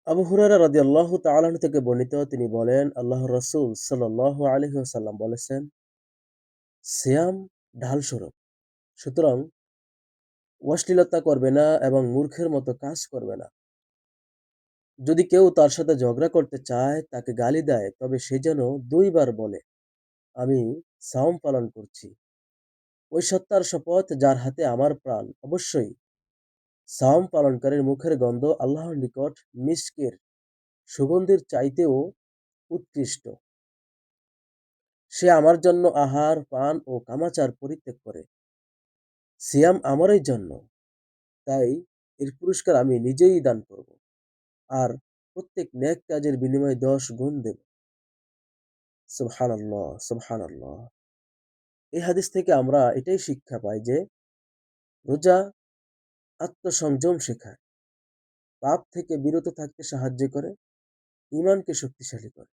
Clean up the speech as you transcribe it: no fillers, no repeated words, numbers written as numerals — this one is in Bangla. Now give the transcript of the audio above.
আবু হুরায়রা রাদিয়াল্লাহু তাআলা আনহু থেকে বর্ণিত, তিনি বলেন, আল্লাহর রাসূল সাল্লাল্লাহু আলাইহি ওয়াসাল্লাম বলেছেন, সিয়াম ঢাল স্বরূপ। সুতরাং অশ্লীলতা করবে না এবং মূর্খের মতো কাজ করবে না। যদি কেউ তার সাথে ঝগড়া করতে চায়, তাকে গালি দেয়, তবে সে যেন ২ বার বলে, আমি সাওম পালন করছি। ওই সত্তার শপথ যার হাতে আমার প্রাণ, অবশ্যই সাওম পালনকারীর মুখের গন্ধ আল্লাহর নিকট মিস্কের সুগন্ধির চাইতেও উৎকৃষ্ট। সে আমার জন্য আহার, পান ও কামাচার পরিত্যাগ করে। সিয়াম আমারই জন্য, তাই এর পুরস্কার আমি নিজেই দান করব। আর প্রত্যেক নেক কাজের বিনিময়ে ১০ গুণ দেব। সুবহানাল্লাহ, সুবহানাল্লাহ। এই হাদিস থেকে আমরা এটাই শিক্ষা পাই যে রোজা আত্মসংযম শেখায়, পাপ থেকে বিরত থাকতে সাহায্য করে, ঈমানকে শক্তিশালী করে।